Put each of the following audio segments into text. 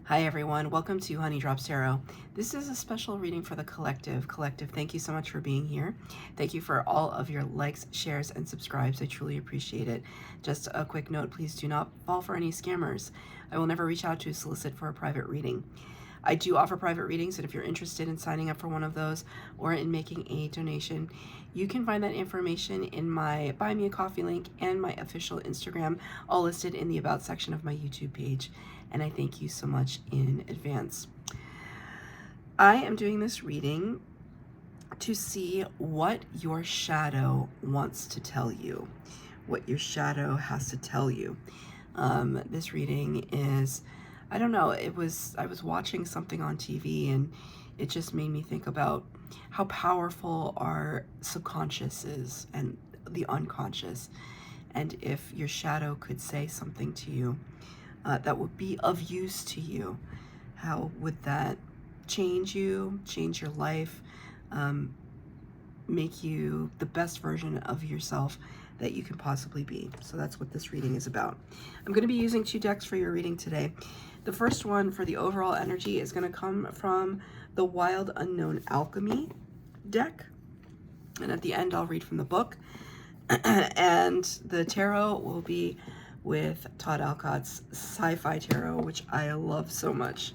Hi everyone, welcome to Honey Drops Tarot. This is a special reading for the collective. Collective, thank you so much for being here. Thank you for all of your likes, shares, and subscribes. I truly appreciate it. Just a quick note, please do not fall for any scammers. I will never reach out to solicit for a private reading. I do offer private readings, and if you're interested in signing up for one of those or in making a donation, you can find that information in my Buy Me a Coffee link and my official Instagram, all listed in the About section of my YouTube page. And I thank you so much in advance. I am doing this reading to see what your shadow wants to tell you, what your shadow has to tell you. This reading is, I don't know, I was watching something on TV and it just made me think about how powerful our subconscious is and the unconscious. And if your shadow could say something to you that would be of use to you, how would that change you, change your life, make you the best version of yourself that you can possibly be? So that's what this reading is about. I'm going to be using 2 decks for your reading today. The first one for the overall energy is going to come from the Wild Unknown Alchemy deck. And at the end, I'll read from the book. And the tarot will be with Todd Alcott's Sci-Fi Tarot, which I love so much.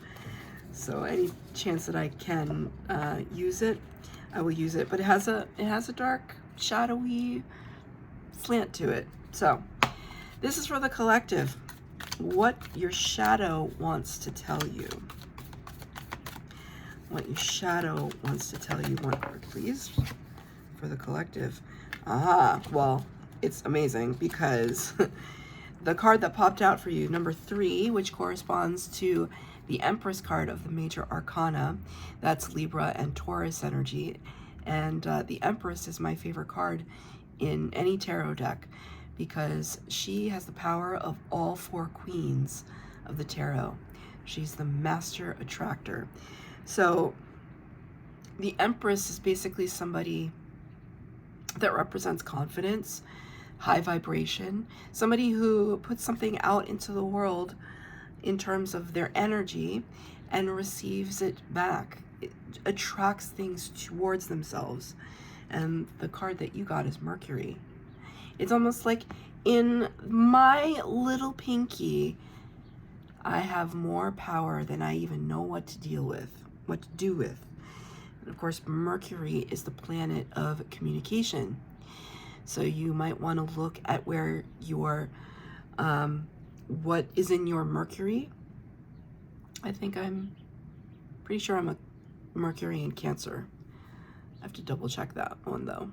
So any chance that I can use it, I will use it. But it has a dark, shadowy slant to it. So this is for the collective. What your shadow wants to tell you. What your shadow wants to tell you. One card, please, for the collective. Well, it's amazing because the card that popped out for you, number 3, which corresponds to the Empress card of the Major Arcana, that's Libra and Taurus energy. And the Empress is my favorite card in any tarot deck because she has the power of all 4 queens of the tarot. She's the master attractor. So the Empress is basically somebody that represents confidence, high vibration, somebody who puts something out into the world in terms of their energy and receives it back. It attracts things towards themselves. And the card that you got is Mercury. It's almost like in my little pinky, I have more power than I even know what to deal with, what to do with. And of course, Mercury is the planet of communication. So you might want to look at where your, what is in your Mercury. I think I'm pretty sure I'm a Mercury in Cancer. I have to double check that one though.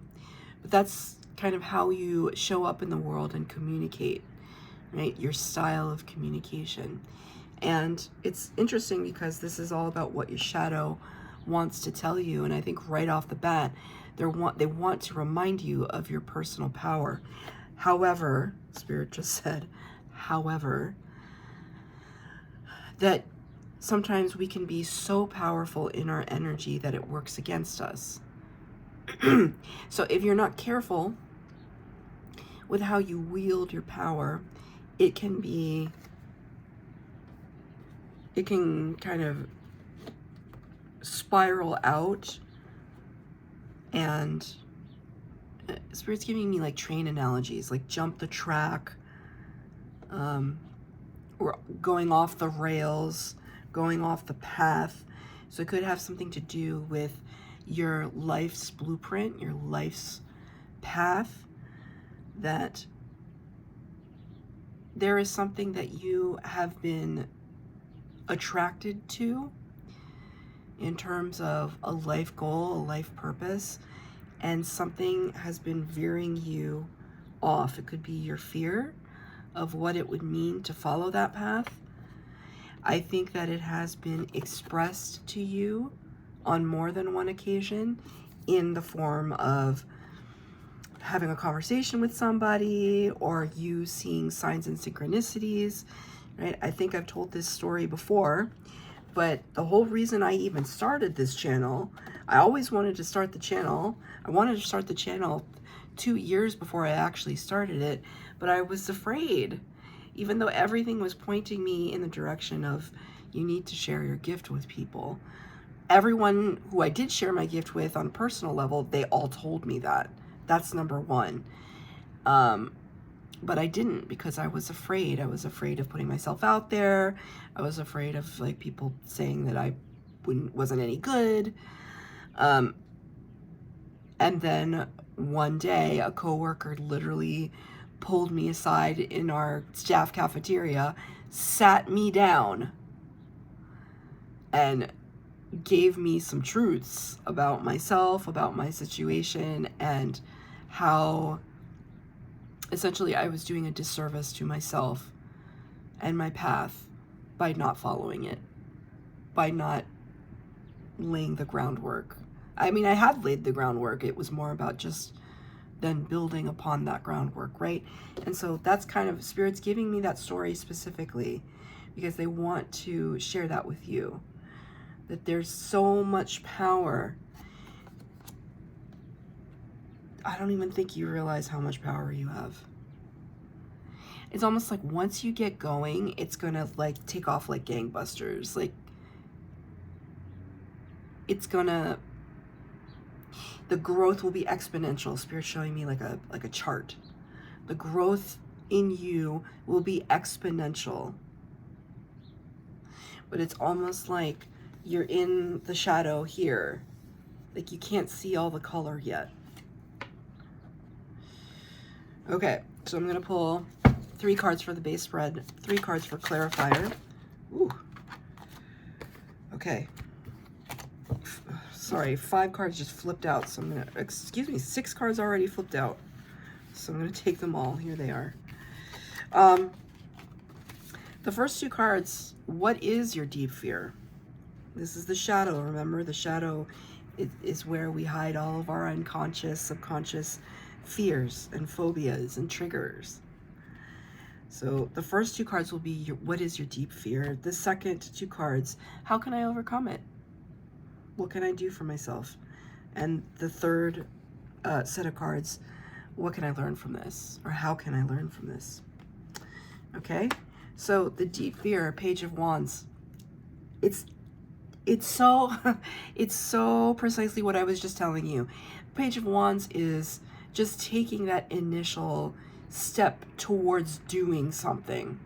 But that's kind of how you show up in the world and communicate, right? Your style of communication. And it's interesting because this is all about what your shadow wants to tell you. And I think right off the bat, they want to remind you of your personal power. However, Spirit just said, however, that sometimes we can be so powerful in our energy that it works against us. So if you're not careful with how you wield your power, it can kind of spiral out. And Spirit's giving me like train analogies, like jump the track, or going off the rails, going off the path. So it could have something to do with your life's blueprint, your life's path, that there is something that you have been attracted to in terms of a life goal, a life purpose, and something has been veering you off. It could be your fear of what it would mean to follow that path. I think that it has been expressed to you on more than one occasion in the form of having a conversation with somebody or you seeing signs and synchronicities, right? I think I've told this story before, but the whole reason I even started this channel, I always wanted to start the channel. I wanted to start the channel 2 years before I actually started it, but I was afraid. even though everything was pointing me in the direction of you need to share your gift with people. Everyone who I did share my gift with on a personal level, they all told me that. That's number one. But I didn't, because I was afraid. I was afraid of putting myself out there. I was afraid of like people saying that I wasn't any good. And then one day a coworker literally pulled me aside in our staff cafeteria, sat me down, and gave me some truths about myself, about my situation, and how essentially I was doing a disservice to myself and my path by not following it, by not laying the groundwork. I mean, I had laid the groundwork. It was more about just then building upon that groundwork, right? And so that's kind of Spirit's giving me that story specifically because they want to share that with you, that there's so much power. I don't even think you realize how much power you have. It's almost like once you get going, it's gonna like take off like gangbusters. Like it's gonna, the growth will be exponential. Spirit's showing me like a chart. The growth in you will be exponential. But it's almost like you're in the shadow here. Like you can't see all the color yet. Okay, so I'm gonna pull 3 cards for the base spread, 3 cards for clarifier. Ooh. Okay. Sorry, 5 cards just flipped out, so I'm gonna, excuse me, 6 cards already flipped out. So I'm gonna take them all. Here they are. The first 2 cards, what is your deep fear? This is the shadow, remember? The shadow is where we hide all of our unconscious, subconscious fears and phobias and triggers. So the first 2 cards will be what is your deep fear? The second 2 cards, how can I overcome it? What can I do for myself? And the third set of cards, what can I learn from this? Or how can I learn from this? Okay, so the deep fear, Page of Wands, it's so it's so precisely what I was just telling you. Page of Wands is just taking that initial step towards doing something.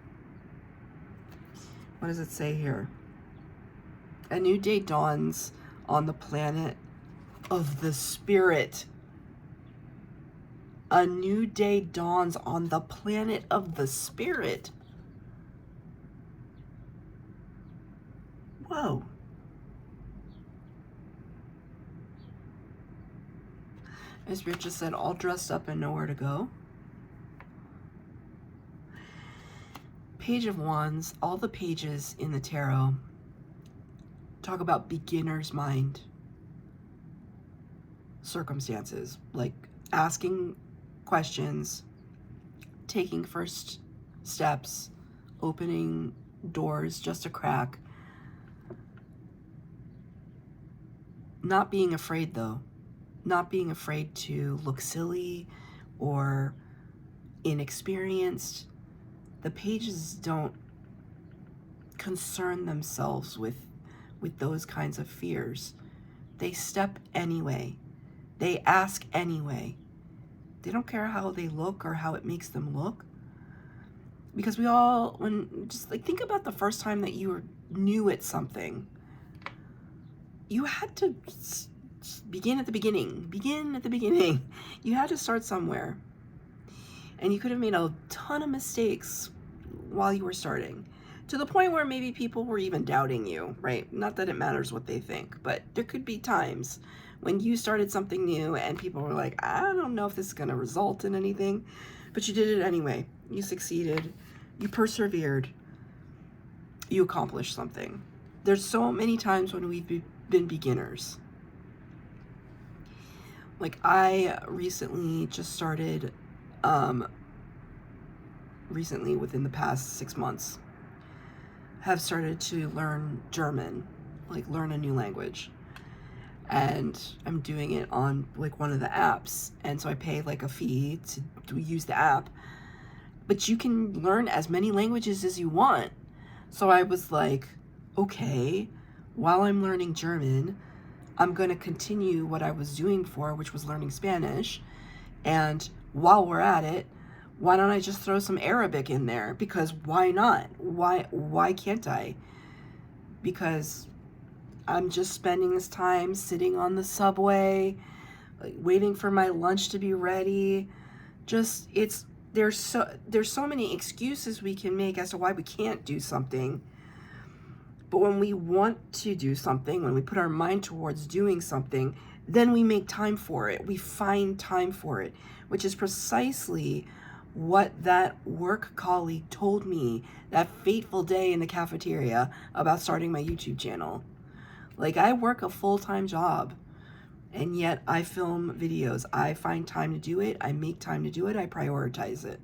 What does it say here? A new day dawns on the planet of the spirit. A new day dawns on the planet of the spirit. Whoa. As Spirit just said, all dressed up and nowhere to go. Page of Wands, all the pages in the tarot talk about beginner's mind circumstances, like asking questions, taking first steps, opening doors just a crack. Not being afraid though. Not being afraid to look silly or inexperienced. The pages don't concern themselves with those kinds of fears. They step anyway. They ask anyway. They don't care how they look or how it makes them look. Because we all, just like think about the first time that you were new at something. You had to begin at the beginning. Begin at the beginning. You had to start somewhere. And you could have made a ton of mistakes while you were starting. To the point where maybe people were even doubting you, right? Not that it matters what they think, but there could be times when you started something new and people were like, I don't know if this is going to result in anything, but you did it anyway. You succeeded. You persevered. You accomplished something. There's so many times when we've been beginners. Like I recently just started, recently within the past 6 months, have started to learn German, like learn a new language. And I'm doing it on like one of the apps. And so I pay like a fee to use the app. but you can learn as many languages as you want. So I was like, okay, while I'm learning German, I'm going to continue what I was doing before, which was learning Spanish. And while we're at it, why don't I just throw some Arabic in there? Because why not? Why can't I? Because I'm just spending this time sitting on the subway, like waiting for my lunch to be ready. Just there's so many excuses we can make as to why we can't do something. But when we want to do something, when we put our mind towards doing something, then we make time for it. We find time for it, which is precisely what that work colleague told me that fateful day in the cafeteria about starting my YouTube channel. Like, I work a full-time job, and yet I film videos. I find time to do it. I make time to do it. I prioritize it.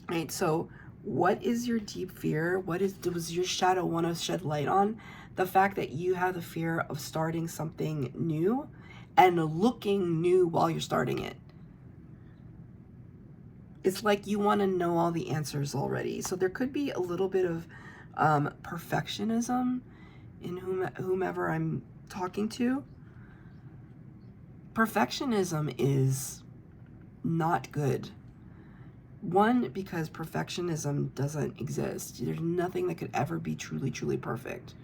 Right? So what is your deep fear? Does your shadow want to shed light on? The fact that you have the fear of starting something new and looking new while you're starting it. It's like you want to know all the answers already. So there could be a little bit of perfectionism in whomever I'm talking to. Perfectionism is not good. One, because perfectionism doesn't exist. There's nothing that could ever be truly, truly perfect.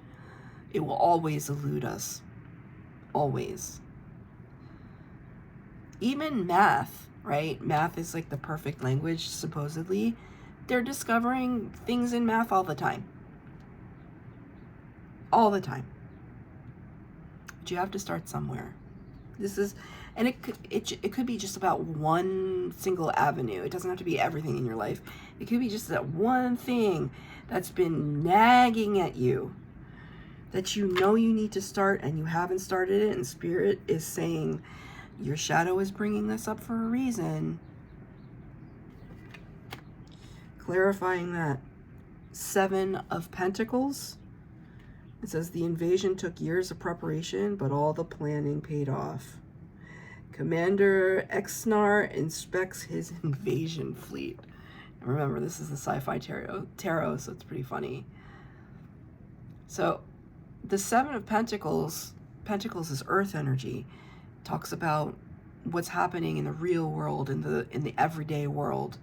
It will always elude us. Always. Even math, right? Math is like the perfect language, supposedly. They're discovering things in math all the time. All the time. But you have to start somewhere. And it could be just about one single avenue. It doesn't have to be everything in your life. It could be just that one thing that's been nagging at you, that you know you need to start and you haven't started it, and Spirit is saying your shadow is bringing this up for a reason. Clarifying that. 7 of Pentacles. It says the invasion took years of preparation, but all the planning paid off. Commander Exnar inspects his invasion fleet. And remember, this is the sci-fi tarot, so it's pretty funny. So the 7 of Pentacles is earth energy. Talks about what's happening in the real world, in the everyday world.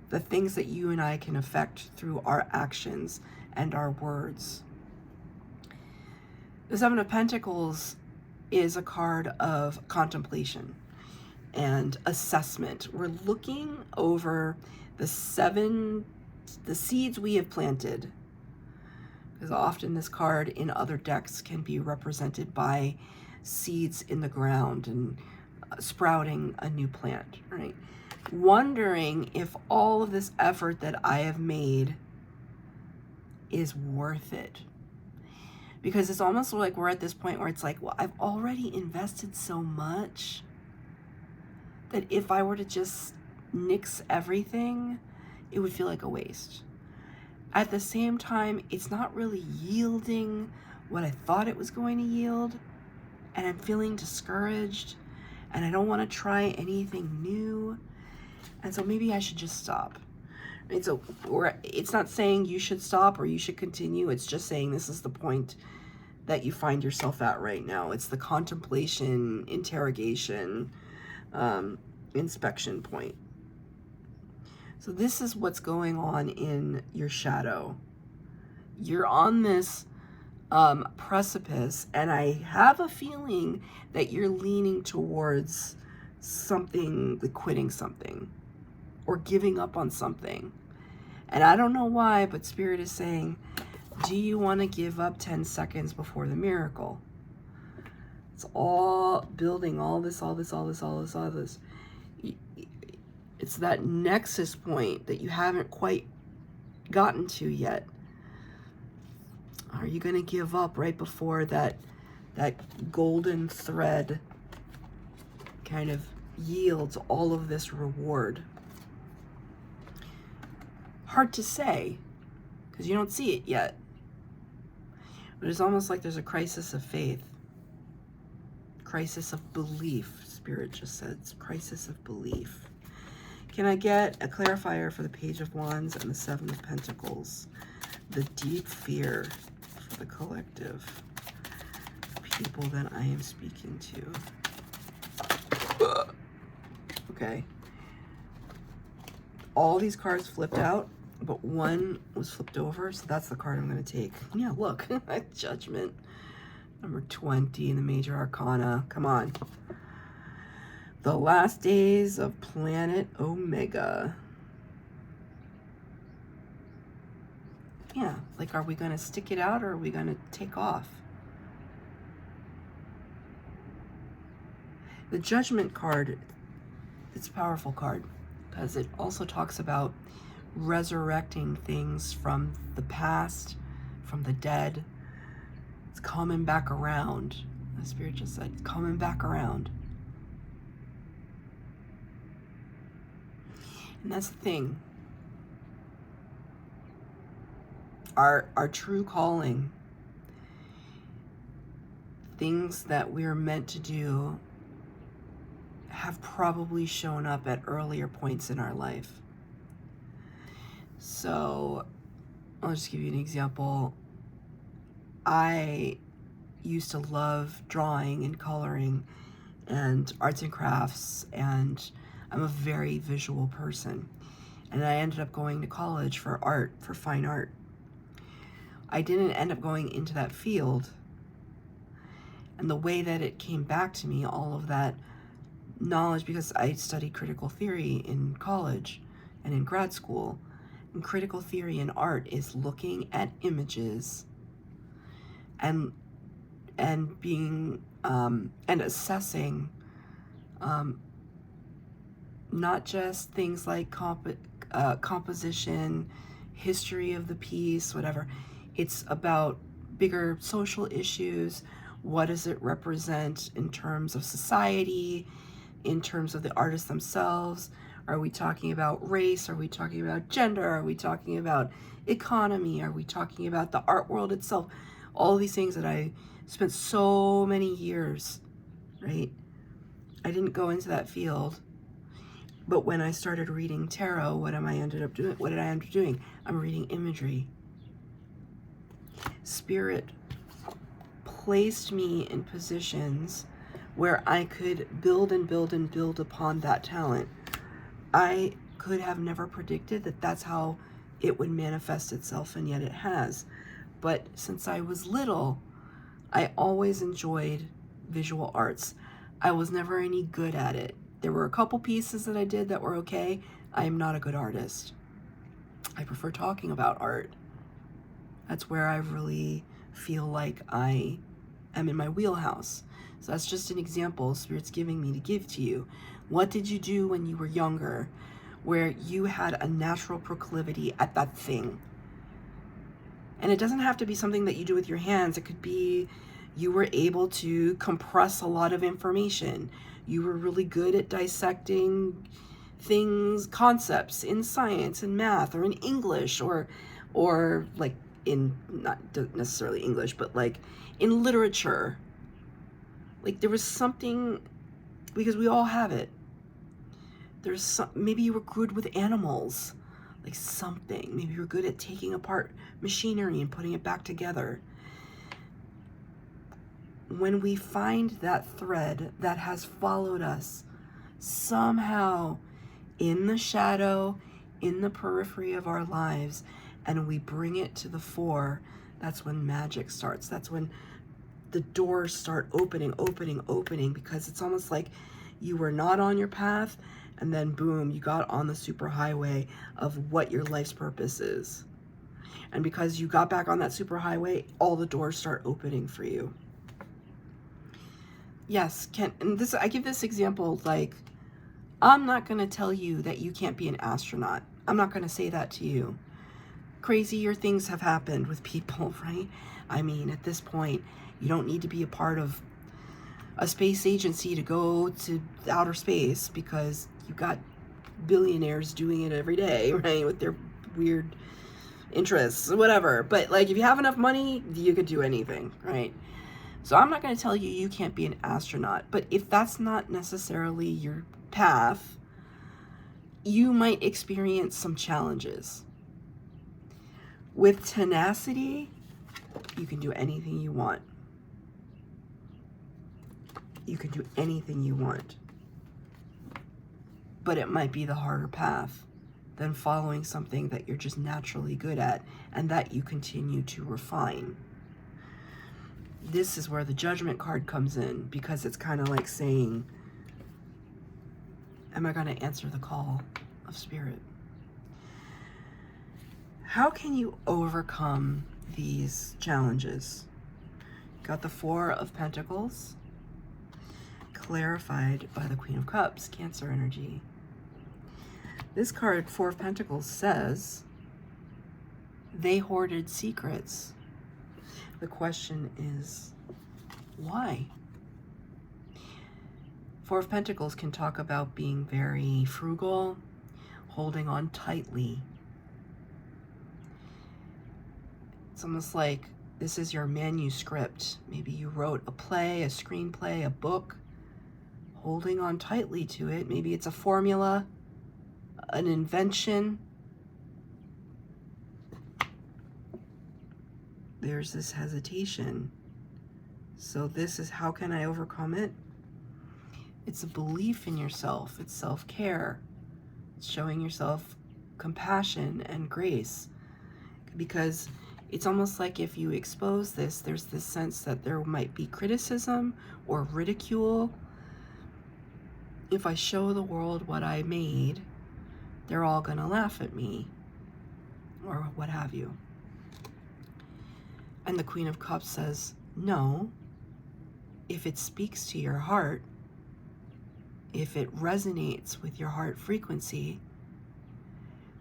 The things that you and I can affect through our actions and our words. The 7 of Pentacles is a card of contemplation and assessment. We're looking over the seeds we have planted. Because often this card in other decks can be represented by seeds in the ground and sprouting a new plant, right? Wondering if all of this effort that I have made is worth it. Because it's almost like we're at this point where it's like, well, I've already invested so much that if I were to just nix everything, it would feel like a waste. At the same time, it's not really yielding what I thought it was going to yield, and I'm feeling discouraged, and I don't want to try anything new, and so maybe I should just stop. And so it's not saying you should stop or you should continue. It's just saying this is the point that you find yourself at right now. It's the contemplation, interrogation, inspection point. So this is what's going on in your shadow. You're on this precipice, and I have a feeling that you're leaning towards something, like quitting something or giving up on something. And I don't know why, but Spirit is saying, do you want to give up 10 seconds before the miracle? It's all building all this. It's that nexus point that you haven't quite gotten to yet. Are you going to give up right before that golden thread kind of yields all of this reward? Hard to say, because you don't see it yet. But it's almost like there's a crisis of faith. Crisis of belief, Spirit just said. It's crisis of belief. Can I get a clarifier for the Page of Wands and the Seven of Pentacles? The deep fear for the collective. People that I am speaking to. Okay. All these cards flipped out, but one was flipped over, so that's the card I'm going to take. Yeah, look. Judgment. Number 20 in the Major Arcana. Come on. The last days of planet Omega. Yeah, like, are we going to stick it out or are we going to take off? The Judgment card, it's a powerful card because it also talks about resurrecting things from the past, from the dead. It's coming back around. The Spirit just said, it's coming back around. And that's the thing. Our true calling, things that we're meant to do, have probably shown up at earlier points in our life. So I'll just give you an example. I used to love drawing and coloring and arts and crafts, and I'm a very visual person. And I ended up going to college for art, for fine art. I didn't end up going into that field. And the way that it came back to me, all of that knowledge, because I studied critical theory in college and in grad school. And critical theory in art is looking at images and being and assessing not just things like composition, history of the piece, whatever. It's about bigger social issues. What does it represent in terms of society, in terms of the artists themselves? Are we talking about race? Are we talking about gender? Are we talking about economy? Are we talking about the art world itself? All these things that I spent so many years, right? I didn't go into that field. But when I started reading tarot, what did I end up doing? I'm reading imagery. Spirit placed me in positions where I could build and build and build upon that talent. I could have never predicted that that's how it would manifest itself, and yet it has. But since I was little, I always enjoyed visual arts. I was never any good at it. There were a couple pieces that I did that were okay. I am not a good artist. I prefer talking about art. That's where I really feel like I am in my wheelhouse. So that's just an example Spirit's giving me to give to you. What did you do when you were younger where you had a natural proclivity at that thing? And it doesn't have to be something that you do with your hands. It could be you were able to compress a lot of information. You were really good at dissecting things, concepts in science and math or in English, or like in, not necessarily English, but like in literature. Like there was something, because we all have it. There's some, maybe you were good with animals, like something. Maybe you were good at taking apart machinery and putting it back together. When we find that thread that has followed us somehow in the shadow, in the periphery of our lives, and we bring it to the fore, that's when magic starts. That's when the doors start opening, because it's almost like you were not on your path, and then boom, you got on the superhighway of what your life's purpose is. And because you got back on that superhighway, all the doors start opening for you. Yes, and this, I give this example, like, I'm not going to tell you that you can't be an astronaut. I'm not going to say that to you. Crazier things have happened with people, right? I mean, at this point, you don't need to be a part of a space agency to go to outer space, because you got billionaires doing it every day, right? With their weird interests, whatever. But like, if you have enough money, you could do anything, right? So I'm not going to tell you you can't be an astronaut, but if that's not necessarily your path, you might experience some challenges. With tenacity, you can do anything you want. You can do anything you want. But it might be the harder path than following something that you're just naturally good at and that you continue to refine. This is where the Judgment card comes in, because it's kind of like saying, am I going to answer the call of Spirit? How can you overcome these challenges? Got the Four of Pentacles, clarified by the Queen of Cups, Cancer energy. This card, Four of Pentacles, says they hoarded secrets. The question is, why? Four of Pentacles can talk about being very frugal, holding on tightly. It's almost like this is your manuscript. Maybe you wrote a play, a screenplay, a book, holding on tightly to it. Maybe it's a formula, an invention. There's this hesitation. So this is, how can I overcome it? It's a belief in yourself. It's self-care. It's showing yourself compassion and grace. Because it's almost like if you expose this, there's this sense that there might be criticism or ridicule. If I show the world what I made, they're all gonna laugh at me, or what have you. And the Queen of Cups says, no, if it speaks to your heart, if it resonates with your heart frequency,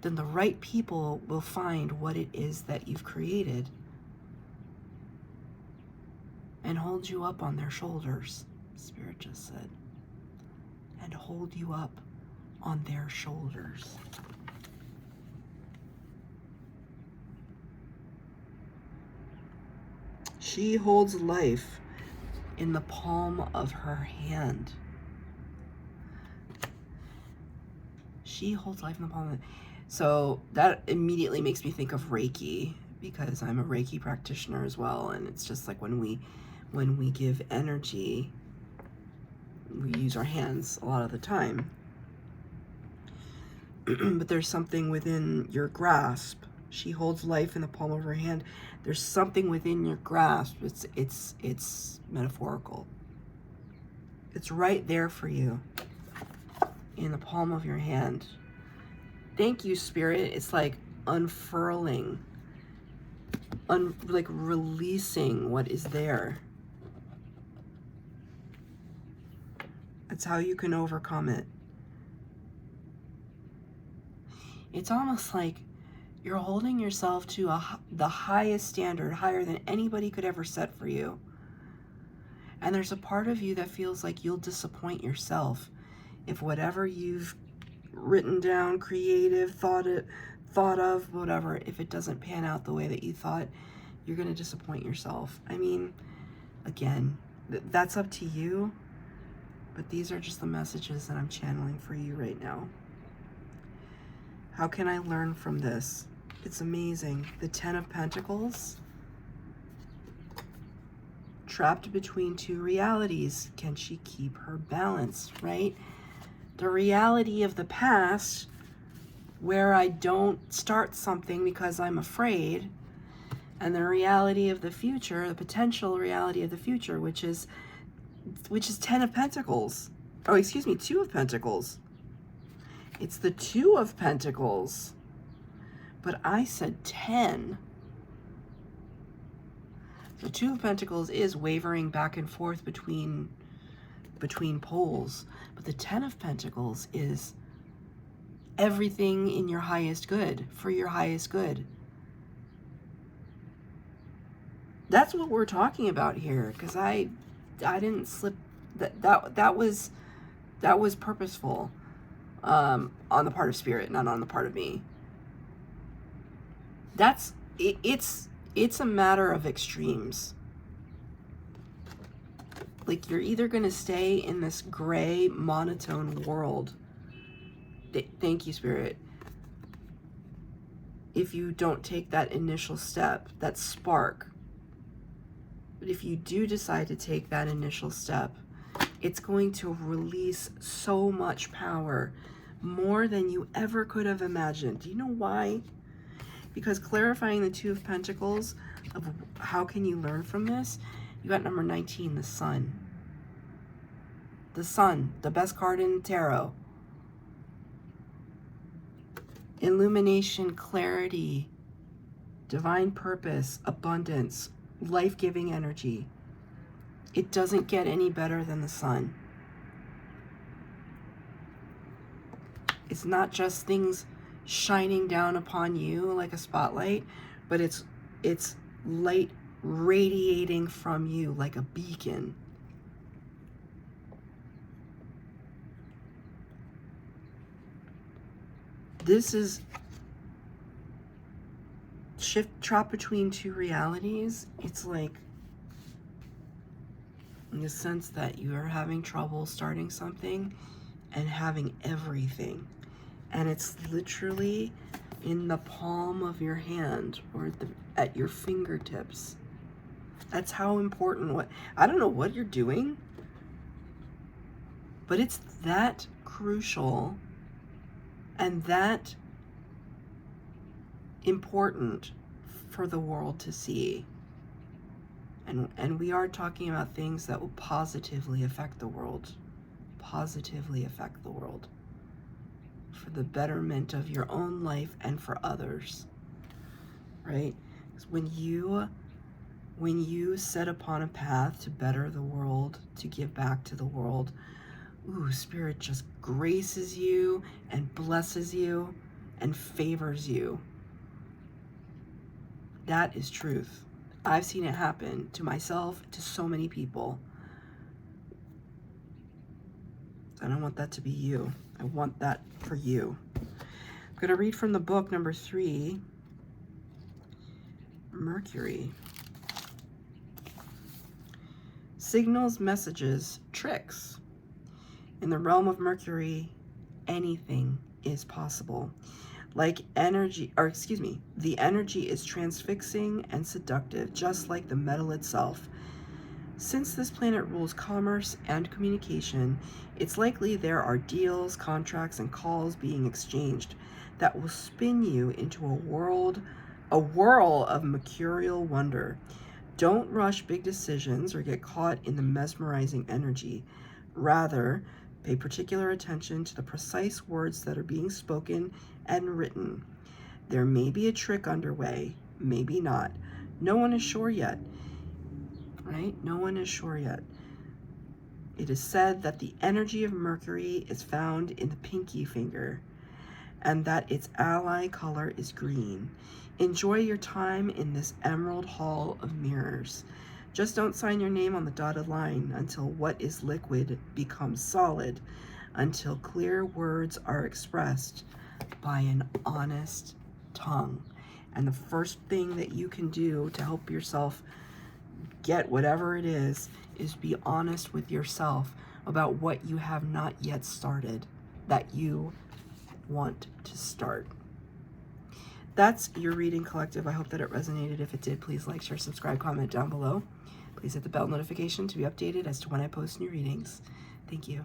then the right people will find what it is that you've created and hold you up on their shoulders, Spirit just said. And hold you up on their shoulders. She holds life in the palm of her hand. She holds life in the palm of it. So that immediately makes me think of Reiki, because I'm a Reiki practitioner as well. And it's just like when we give energy, we use our hands a lot of the time. But there's something within your grasp. She holds life in the palm of her hand. There's something within your grasp. It's metaphorical. It's right there for you in the palm of your hand. Thank you, Spirit. It's like unfurling, like releasing what is there. That's how you can overcome it. It's almost like you're holding yourself to the highest standard, higher than anybody could ever set for you. And there's a part of you that feels like you'll disappoint yourself if whatever you've written down, creative, thought of, whatever, if it doesn't pan out the way that you thought, you're going to disappoint yourself. I mean, again, that's up to you, but these are just the messages that I'm channeling for you right now. How can I learn from this? It's amazing. The Ten of Pentacles. Trapped between two realities. Can she keep her balance, right? The reality of the past, where I don't start something because I'm afraid, and the reality of the future, the potential reality of the future, which is Ten of Pentacles. Oh, excuse me, Two of Pentacles. It's the Two of Pentacles. But I said 10. The Two of Pentacles is wavering back and forth between poles. But the Ten of Pentacles is everything in your highest good, for your highest good. That's what we're talking about here, because I didn't slip. That was purposeful on the part of Spirit, not on the part of me. That's it. It's a matter of extremes. Like, you're either going to stay in this gray, monotone world Thank you, Spirit. If you don't take that initial step, that spark, but if you do decide to take that initial step, it's going to release so much power, more than you ever could have imagined. Do you know why? Because clarifying the Two of Pentacles, of how can you learn from this, you got number 19, the Sun. The Sun, the best card in tarot. Illumination, clarity, divine purpose, abundance, life-giving energy. It doesn't get any better than the Sun. It's not just things shining down upon you like a spotlight, but it's light radiating from you like a beacon. This is trapped between two realities. It's like, in the sense that you are having trouble starting something and having everything. And it's literally in the palm of your hand, or at your fingertips. That's how important I don't know what you're doing, but it's that crucial and that important for the world to see. And we are talking about things that will positively affect the world. Positively affect the world. For the betterment of your own life and for others. Right? When you set upon a path to better the world, to give back to the world, ooh, Spirit just graces you and blesses you and favors you. That is truth. I've seen it happen to myself, to so many people. And I want that to be you. I want that for you. I'm going to read from the book, number 3, Mercury. Signals, messages, tricks. In the realm of Mercury, anything is possible. Like energy, or excuse me, the energy is transfixing and seductive, just like the metal itself. Since this planet rules commerce and communication, it's likely there are deals, contracts, and calls being exchanged that will spin you into a whirl of mercurial wonder. Don't rush big decisions or get caught in the mesmerizing energy. Rather, pay particular attention to the precise words that are being spoken and written. There may be a trick underway, maybe not. No one is sure yet, right? No one is sure yet. It is said that the energy of Mercury is found in the pinky finger and that its ally color is green. Enjoy your time in this emerald hall of mirrors. Just don't sign your name on the dotted line until what is liquid becomes solid, until clear words are expressed by an honest tongue. And the first thing that you can do to help yourself get whatever it is be honest with yourself about what you have not yet started, that you want to start. That's your reading, collective. I hope that it resonated. If it did, please like, share, subscribe, comment down below. Please hit the bell notification to be updated as to when I post new readings. Thank you.